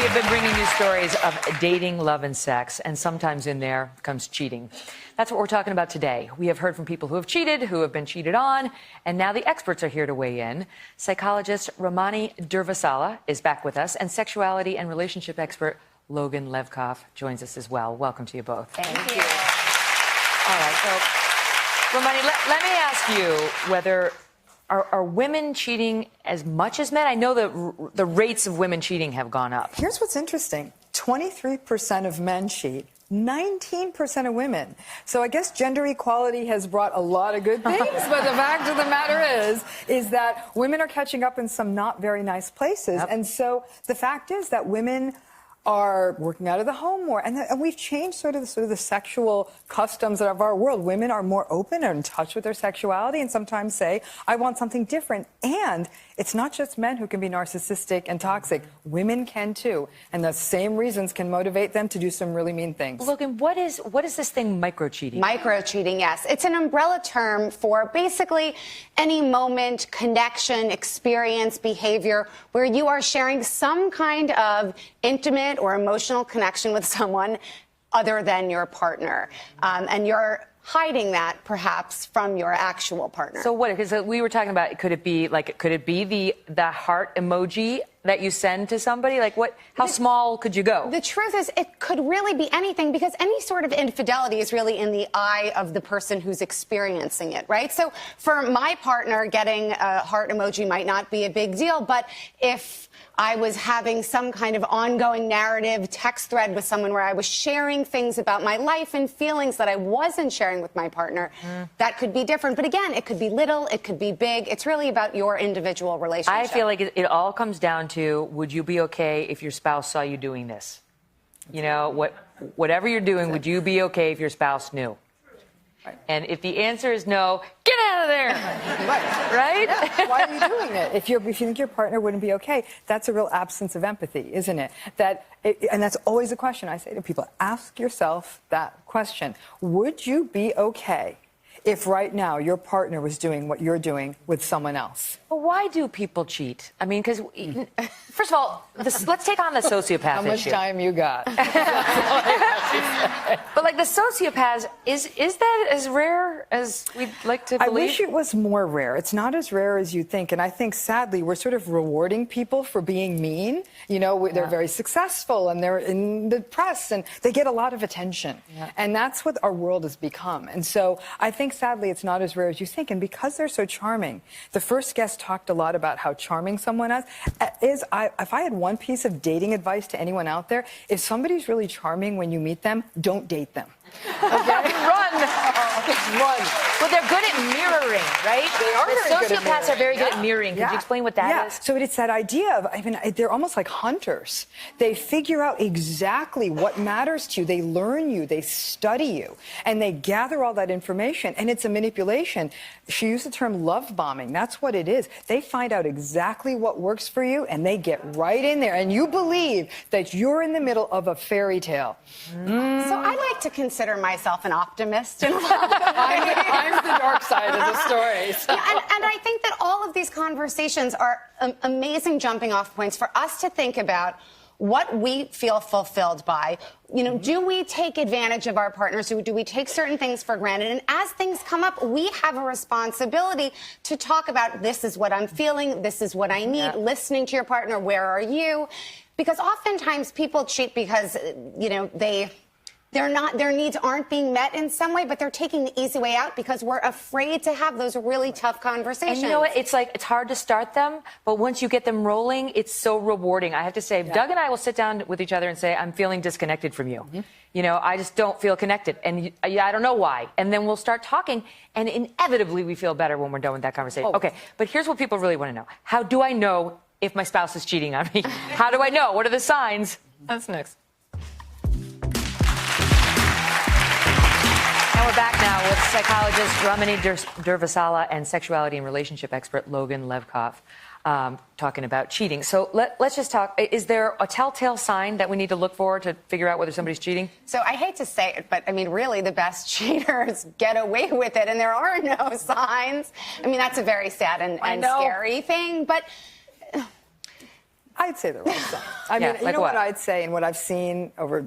have been bringing you stories of dating, love, and sex, and sometimes in there comes cheating. That's what we're talking about today. We have heard from people who have cheated, who have been cheated on, and now the experts are here to weigh in. Psychologist Ramani Durvasula is back with us, and sexuality and relationship expert Logan Levkoff joins us as well. Welcome to you both. Thank you. All right, so Ramani, let me ask you whether are women cheating as much as men? I know the rates of women cheating have gone up. Here's what's interesting. 23% of men cheat, 19% of women. So I guess gender equality has brought a lot of good things, but the fact of the matter is that women are catching up in some not very nice places. Yep. And so the fact is that women are working out of the home more, and we've changed sort of the sexual customs of our world. Women are more open and in touch with their sexuality, and sometimes say, "I want something different." And it's not just men who can be narcissistic and toxic; women can too, and the same reasons can motivate them to do some really mean things. Logan, what is this thing microcheating? Microcheating, yes. It's an umbrella term for basically any moment, connection, experience, behavior where you are sharing some kind of intimate or emotional connection with someone other than your partner. And you're hiding that perhaps from your actual partner. So what, because we were talking about, could it be the heart emoji that you send to somebody? Like how small could you go? The truth is it could really be anything, because any sort of infidelity is really in the eye of the person who's experiencing it, right? So for my partner, getting a heart emoji might not be a big deal, but if I was having some kind of ongoing narrative text thread with someone where I was sharing things about my life and feelings that I wasn't sharing with my partner, that could be different. But again, it could be little, it could be big. It's really about your individual relationship. I feel like it all comes down to, would you be okay if your spouse saw you doing this? You know, whatever you're doing, would you be okay if your spouse knew? And if the answer is no, get out of there. Right? Yeah. Why are you doing it? If you think your partner wouldn't be okay, that's a real absence of empathy, isn't it? And that's always a question I say to people. Ask yourself that question. Would you be okay if right now your partner was doing what you're doing with someone else? But why do people cheat? I mean, because, first of all, let's take on the sociopath How much issue. time you got? But like the sociopaths, is that as rare as we'd like to believe? I wish it was more rare. It's not as rare as you think. And I think, sadly, we're sort of rewarding people for being mean. You know, they're very successful and they're in the press and they get a lot of attention. Yeah. And that's what our world has become. And so I think, sadly, it's not as rare as you think. And because they're so charming, the first guest talked a lot about how charming someone is. If I had one piece of dating advice to anyone out there, if somebody's really charming when you meet them, don't date them. Okay? Run! Run! Well, they're good at mirroring, right? They are very good at mirroring. Sociopaths are very good at mirroring. Could you explain what that is? So it's that idea of, I mean, they're almost like hunters. They figure out exactly what matters to you. They learn you. They study you. And they gather all that information. And it's a manipulation. She used the term love bombing. That's what it is. They find out exactly what works for you, and they get right in there. And you believe that you're in the middle of a fairy tale. So I like to consider myself an optimist. And I'm the dark side of the story. So. Yeah, and I think that all of these conversations are amazing jumping off points for us to think about what we feel fulfilled by. You know, do we take advantage of our partners? Do we take certain things for granted? And as things come up, we have a responsibility to talk about, this is what I'm feeling, this is what I need, listening to your partner, where are you? Because oftentimes people cheat because, you know, their needs aren't being met in some way, but they're taking the easy way out because we're afraid to have those really tough conversations. And you know what? It's like, it's hard to start them, but once you get them rolling, it's so rewarding. I have to say, Doug and I will sit down with each other and say, I'm feeling disconnected from you. You know, I just don't feel connected. And I don't know why. And then we'll start talking, and inevitably we feel better when we're done with that conversation. Okay, but here's what people really want to know. How do I know if my spouse is cheating on me? How do I know? What are the signs? That's next. And we're back now with psychologist Ramani Durvasula and sexuality and relationship expert Logan Levkoff talking about cheating. So let's just talk. Is there a telltale sign that we need to look for to figure out whether somebody's cheating? So I hate to say it, but I mean, really, the best cheaters get away with it, and there are no signs. I mean, that's a very sad and scary thing, but... I I'd say there are some. I Yeah, mean, you like know what what? I'd say and what I've seen over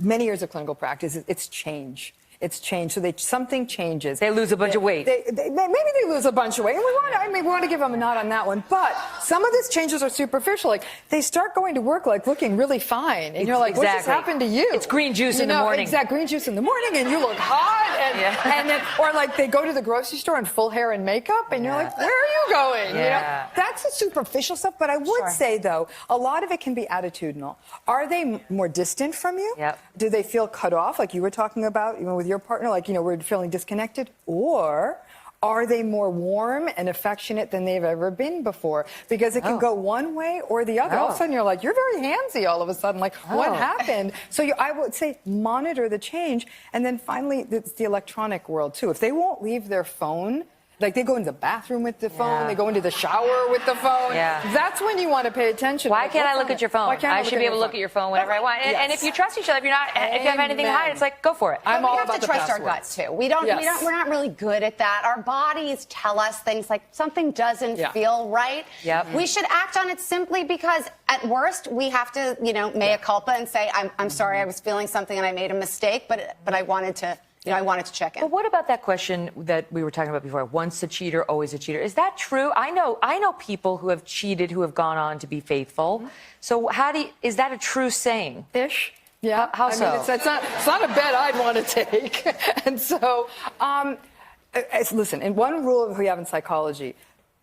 many years of clinical practice is it's change. It's change. So something changes. They lose a bunch of weight. Maybe they lose a bunch of weight. And we want to give them a nod on that one. But some of these changes are superficial. Like they start going to work like looking really fine. And you're like, what just happened to you? It's green juice in the morning. Exact green juice in the morning and you look hot. And then, or like they go to the grocery store in full hair and makeup and you're like, where are you going? Yeah. You know, that's the superficial stuff. But I would say though, a lot of it can be attitudinal. Are they more distant from you? Yep. Do they feel cut off like you were talking about, with your partner, like, we're feeling disconnected? Or are they more warm and affectionate than they've ever been before? Because it can go one way or the other. All of a sudden, you're like, you're very handsy all of a sudden. Like, what happened? So I would say monitor the change. And then finally, it's the electronic world, too. If they won't leave their phone, like they go into the bathroom with the phone, they go into the shower with the phone. That's when you want to pay attention. Why can't I look at your phone? I should be able to look at your phone whenever I want. And if you trust each other, if you have anything to hide, it's like, go for it. We have to trust our guts too. We're not really good at that. Our bodies tell us things like something doesn't feel right. We should act on it simply because at worst we have to, mea culpa and say, I'm sorry, I was feeling something and I made a mistake, but I wanted to. I wanted to check in. But what about that question that we were talking about before? Once a cheater, always a cheater. Is that true? I know people who have cheated who have gone on to be faithful. So is that a true saying? Ish. Yeah. How so? I mean, it's not a bet I'd want to take. And so, listen, in one rule we have in psychology,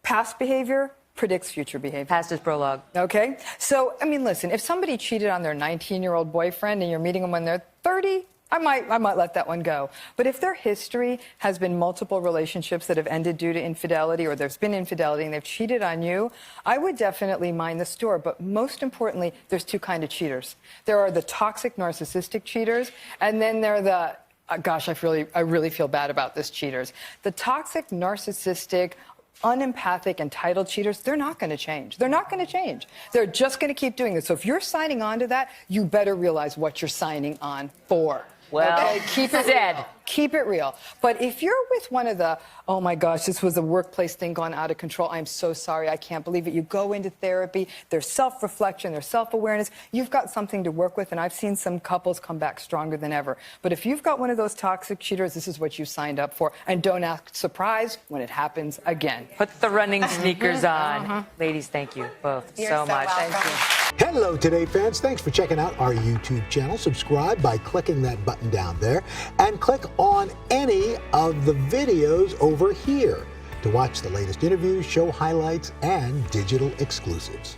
past behavior predicts future behavior. Past is prologue. Okay? So, I mean, listen, if somebody cheated on their 19-year-old boyfriend and you're meeting them when they're 30, I might let that one go. But if their history has been multiple relationships that have ended due to infidelity, or there's been infidelity and they've cheated on you, I would definitely mind the store. But most importantly, there's two kinds of cheaters. There are the toxic narcissistic cheaters, and then there are the, gosh, I really feel bad about this cheaters. The toxic narcissistic, unempathic, entitled cheaters, they're not going to change. They're not going to change. They're just going to keep doing this. So if you're signing on to that, you better realize what you're signing on for. Well, keep it said. real. Keep it real. But if you're with one of the, oh my gosh, this was a workplace thing gone out of control, I'm so sorry, I can't believe it. You go into therapy, there's self-reflection, there's self-awareness. You've got something to work with, and I've seen some couples come back stronger than ever. But if you've got one of those toxic cheaters, this is what you signed up for. And don't act surprised when it happens again. Put the running sneakers on. Ladies, thank you both so much. Welcome. Thank you. Hello, Today fans. Thanks for checking out our YouTube channel. Subscribe by clicking that button down there and click on any of the videos over here to watch the latest interviews, show highlights, and digital exclusives.